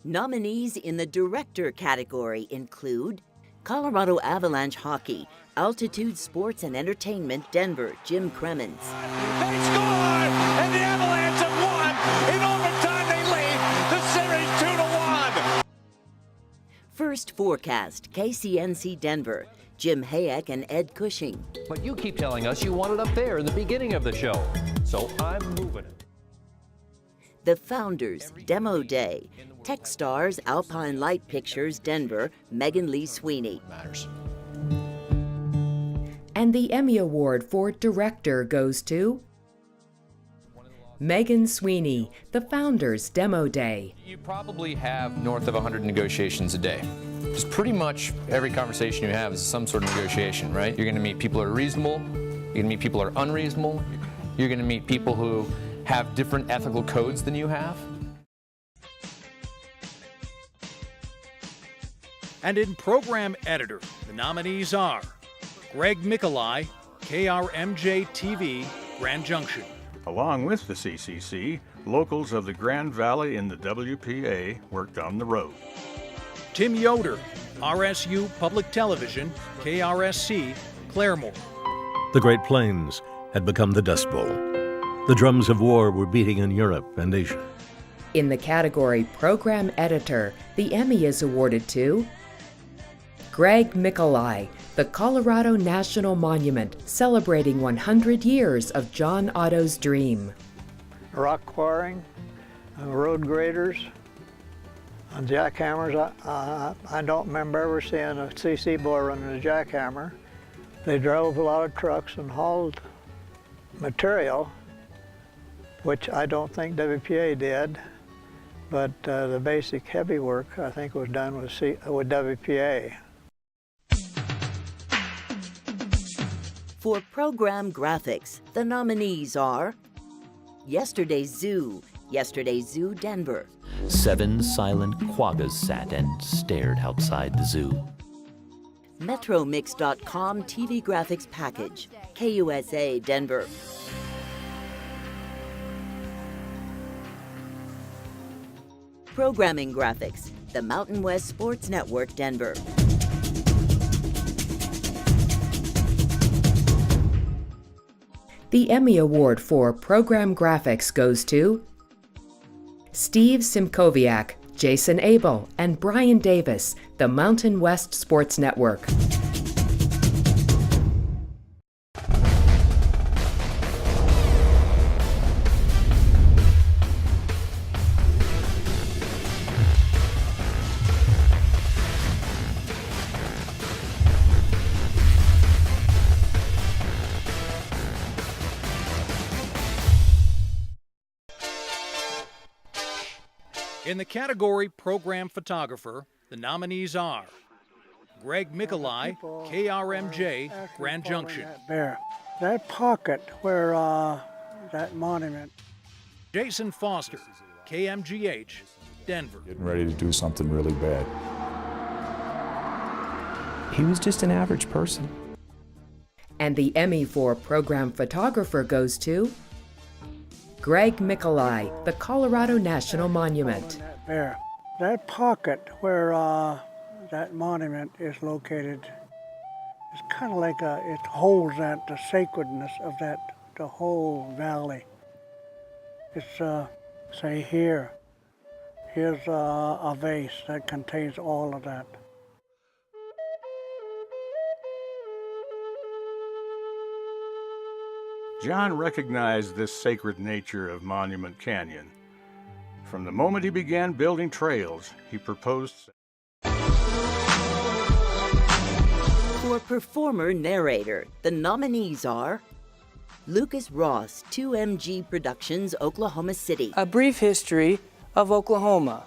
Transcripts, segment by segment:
Nominees in the Director category include Colorado Avalanche Hockey, Altitude Sports and Entertainment, Denver, Jim Cremens. They score, and the Avalanche have won. In overtime, they lead the series 2-1. First Forecast, KCNC Denver, Jim Hayek and Ed Cushing. But you keep telling us you want it up there in the beginning of the show, so I'm moving it. The Founders, Demo Day, Techstars, Alpine Light Pictures, Denver, Megan Lee Sweeney. And the Emmy Award for Director goes to Megan Sweeney, The Founders, Demo Day. You probably have north of 100 negotiations a day. Just pretty much every conversation you have is some sort of negotiation, right? You're going to meet people who are reasonable, you're going to meet people who are unreasonable, you're going to meet people who have different ethical codes than you have. And in Program Editor, the nominees are Greg Mikolai, KRMJ-TV, Grand Junction. Along with the CCC, locals of the Grand Valley in the WPA worked on the road. Tim Yoder, RSU Public Television, KRSC, Claremore. The Great Plains had become the Dust Bowl. The drums of war were beating in Europe and Asia. In the category Program Editor, the Emmy is awarded to Greg Mikolai, the Colorado National Monument, celebrating 100 years of John Otto's dream. Rock quarrying, road graders, jackhammers. I don't remember ever seeing a CC boy running a jackhammer. They drove a lot of trucks and hauled material, which I don't think WPA did, but the basic heavy work I think was done with WPA. For Program Graphics, the nominees are Yesterday's Zoo, Denver. 7 silent quaggas sat and stared outside the zoo. MetroMix.com TV Graphics Package, KUSA, Denver. Programming Graphics, the Mountain West Sports Network, Denver. The Emmy Award for Program Graphics goes to Steve Simkoviak, Jason Abel, and Brian Davis, the Mountain West Sports Network. In the category Program Photographer, the nominees are Greg Mikolai, KRMJ, Grand Junction. That pocket where that monument. Jason Foster, KMGH, Denver. Getting ready to do something really bad. He was just an average person. And the Emmy for Program Photographer goes to Greg Mikolai, the Colorado National Monument. That pocket where that monument is located is kind of like it holds that the sacredness of the whole valley. It's say here's a vase that contains all of that. John recognized this sacred nature of Monument Canyon. From the moment he began building trails, he proposed. For Performer Narrator, the nominees are Lucas Ross, 2MG Productions, Oklahoma City. A Brief History of Oklahoma.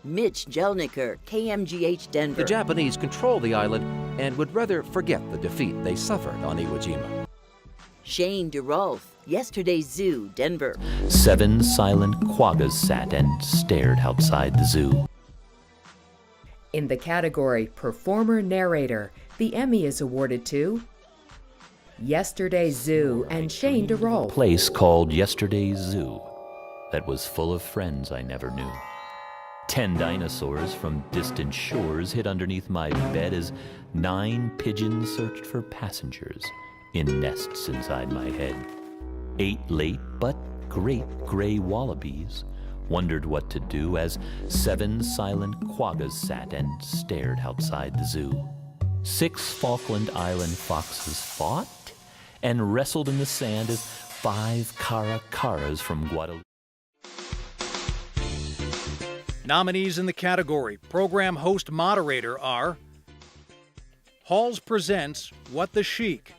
Mitch Jelniker, KMGH, Denver. The Japanese control the island and would rather forget the defeat they suffered on Iwo Jima. Shane DeRolf, Yesterday's Zoo, Denver. 7 silent quaggas sat and stared outside the zoo. In the category Performer Narrator, the Emmy is awarded to Yesterday's Zoo and Shane DeRolf. Place called Yesterday's Zoo. that was full of friends I never knew. 10 dinosaurs from distant shores hid underneath my bed as 9 pigeons searched for passengers in nests inside my head. 8 late but great gray wallabies wondered what to do as 7 silent quaggas sat and stared outside the zoo. 6 Falkland Island foxes fought and wrestled in the sand as 5 caracaras from Guadalupe. Nominees in the category Program Host Moderator are Halls presents What the Chic,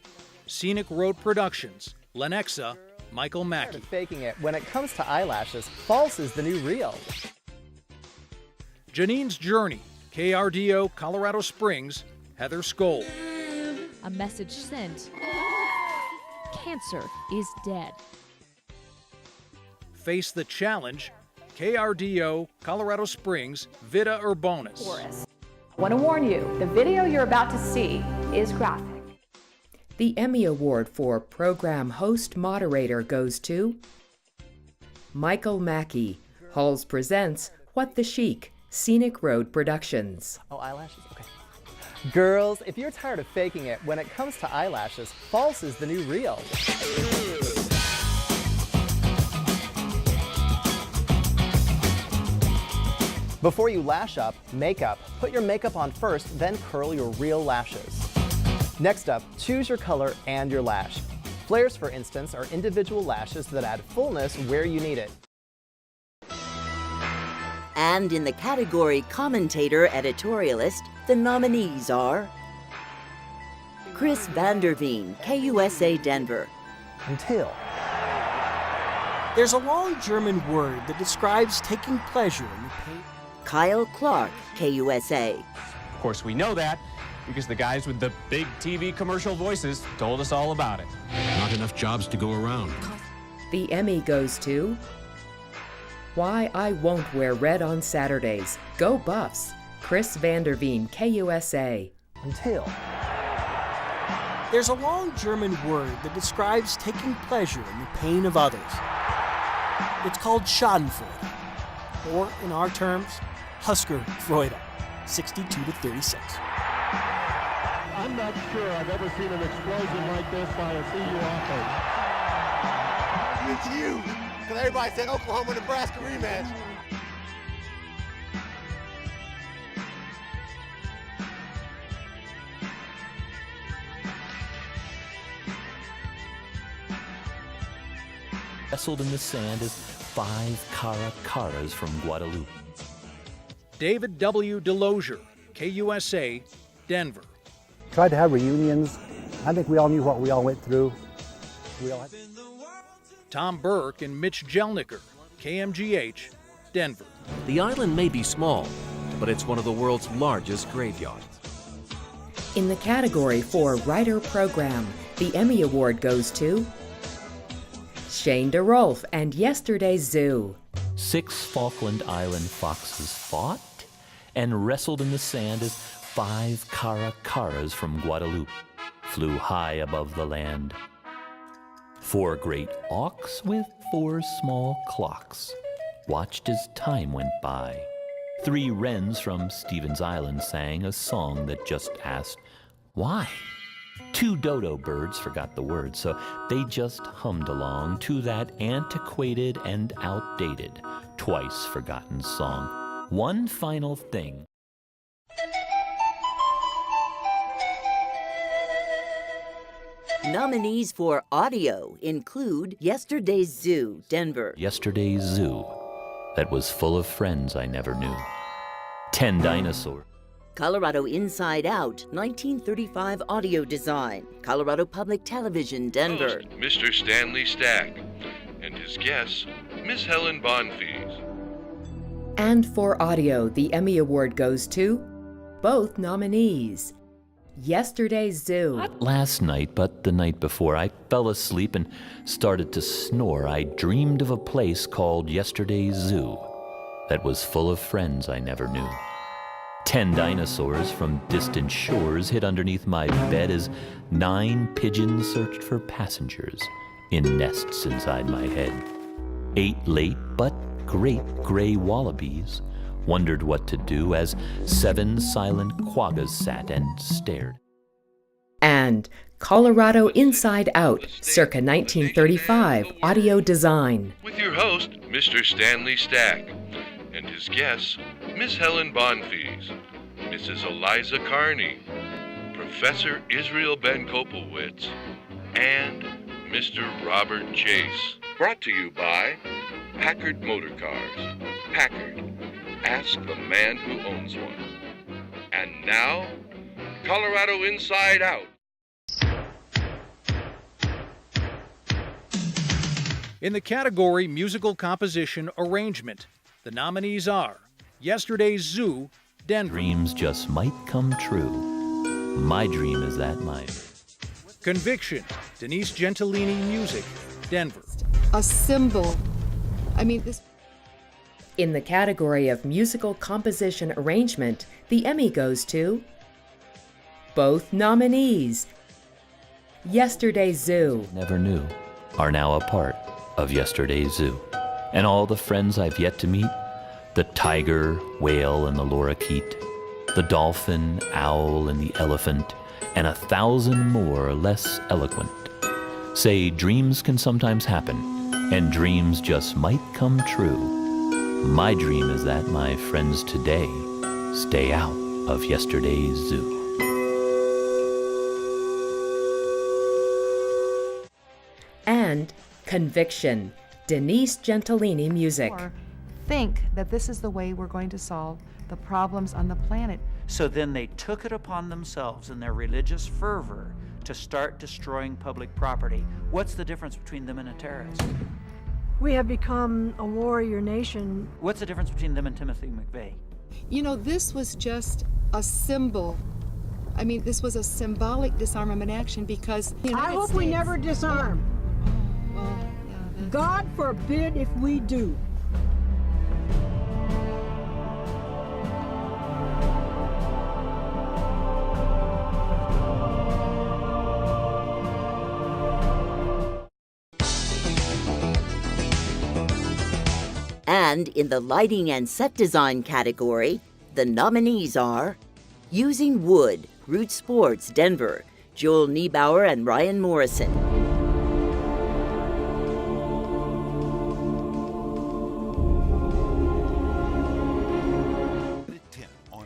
Scenic Road Productions, Lenexa, Michael Mackey. Faking it. When it comes to eyelashes, false is the new real. Janine's Journey, KRDO, Colorado Springs, Heather Skoll. A message sent. Cancer is dead. Face the Challenge, KRDO, Colorado Springs, Vida Urbonis. I want to warn you, the video you're about to see is graphic. The Emmy Award for Program Host Moderator goes to Michael Mackey. Halls presents What the Chic, Scenic Road Productions. Oh, eyelashes? Okay. Girls, if you're tired of faking it, when it comes to eyelashes, false is the new real. Before you lash up, makeup. Put your makeup on first, then curl your real lashes. Next up, choose your color and your lash. Flares, for instance, are individual lashes that add fullness where you need it. And in the category Commentator Editorialist, the nominees are Chris Vanderveen, KUSA Denver. Until. There's a long German word that describes taking pleasure in the pain. Kyle Clark, KUSA. Of course, we know that because the guys with the big TV commercial voices told us all about it. Not enough jobs to go around. The Emmy goes to Why I Won't Wear Red on Saturdays. Go Buffs. Chris Vanderveen, KUSA. Until. There's a long German word that describes taking pleasure in the pain of others. It's called Schadenfreude, or in our terms, Huskerfreude, 62-36. I'm not sure I've ever seen an explosion like this by a CU offense. It's you, because everybody said Oklahoma-Nebraska rematch. Wrestled in the sand as 5 caracaras from Guadalupe. David W. Delosier, KUSA, Denver. Tried to have reunions. I think we all knew what we all went through. Tom Burke and Mitch Jelniker, KMGH, Denver. The island may be small, but it's one of the world's largest graveyards. In the category for Writer Program, the Emmy Award goes to Shane DeRolf and Yesterday's Zoo. 6 Falkland Island foxes fought and wrestled in the sand as 5 caracaras from Guadalupe flew high above the land. 4 great auks with 4 small clocks watched as time went by. 3 wrens from Stevens Island sang a song that just asked, why? 2 dodo birds forgot the words, so they just hummed along to that antiquated and outdated, twice forgotten song. One final thing. Nominees for audio include Yesterday's Zoo, Denver. Yesterday's Zoo that was full of friends I never knew. 10 dinosaurs. Colorado Inside Out, 1935 audio design. Colorado Public Television, Denver. Host, Mr. Stanley Stack, and his guests, Miss Helen Bonfils. And for audio, the Emmy Award goes to both nominees. Yesterday's Zoo. Not last night, but the night before, I fell asleep and started to snore. I dreamed of a place called Yesterday's Zoo that was full of friends I never knew. 10 dinosaurs from distant shores hid underneath my bed as 9 pigeons searched for passengers in nests inside my head. 8 late but great gray wallabies wondered what to do as 7 silent quaggas sat and stared. And Colorado Inside Out, circa 1935, audio design. With your host, Mr. Stanley Stack, and his guests, Miss Helen Bonfils, Mrs. Eliza Carney, Professor Israel Ben Kopelwitz, and Mr. Robert Chase. Brought to you by Packard Motor Cars. Packard. Ask the man who owns one. And now, Colorado Inside Out. In the category Musical Composition Arrangement, the nominees are Yesterday's Zoo, Denver. Dreams just might come true. My dream is that my... Conviction, Denise Gentilini Music, Denver. A symbol. I mean, this... In the category of Musical Composition Arrangement, the Emmy goes to both nominees. Yesterday's Zoo. Never knew are now a part of Yesterday's Zoo. And all the friends I've yet to meet, the tiger, whale, and the lorikeet, the dolphin, owl, and the elephant, and 1,000 more less eloquent, say dreams can sometimes happen, and dreams just might come true. My dream is that my friends today stay out of yesterday's zoo. And Conviction, Denise Gentilini Music. Or think that this is the way we're going to solve the problems on the planet. So then they took it upon themselves in their religious fervor to start destroying public property. What's the difference between them and a terrorist? We have become a warrior nation. What's the difference between them and Timothy McVeigh? You know, this was just a symbol. I mean, this was a symbolic disarmament action because I hope we never disarm. Well, yeah, God forbid if we do. And in the lighting and set design category, the nominees are Using Wood, Root Sports, Denver, Joel Niebauer and Ryan Morrison.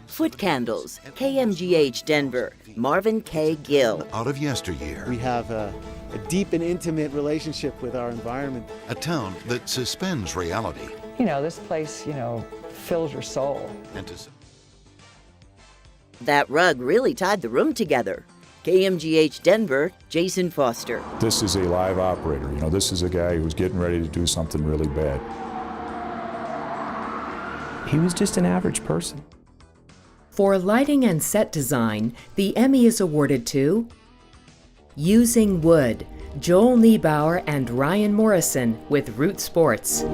Foot Candles, KMGH Denver, Marvin K. Gill. Out of yesteryear. We have a deep and intimate relationship with our environment. A town that suspends reality. You know, this place, fills your soul. That rug really tied the room together. KMGH Denver, Jason Foster. This is a live operator. This is a guy who's getting ready to do something really bad. He was just an average person. For lighting and set design, the Emmy is awarded to Using Wood, Joel Niebauer and Ryan Morrison with Root Sports.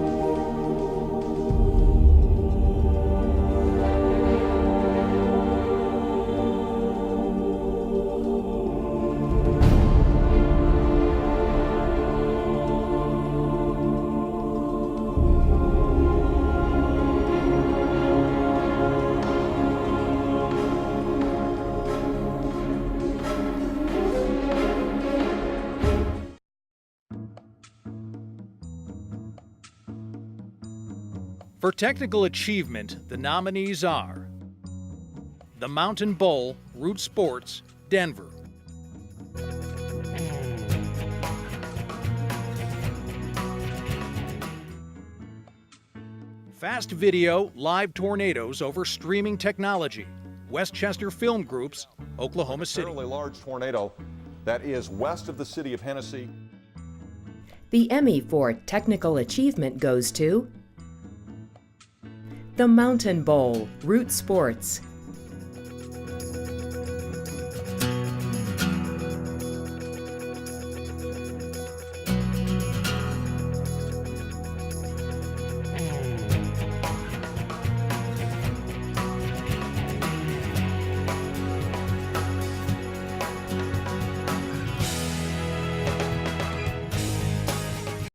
For technical achievement, the nominees are the Mountain Bowl, Root Sports, Denver. Fast Video Live Tornadoes over Streaming Technology, Westchester Film Groups, Oklahoma City. A fairly large tornado that is west of the city of Hennessy. The Emmy for technical achievement goes to the Mountain Bowl, Root Sports.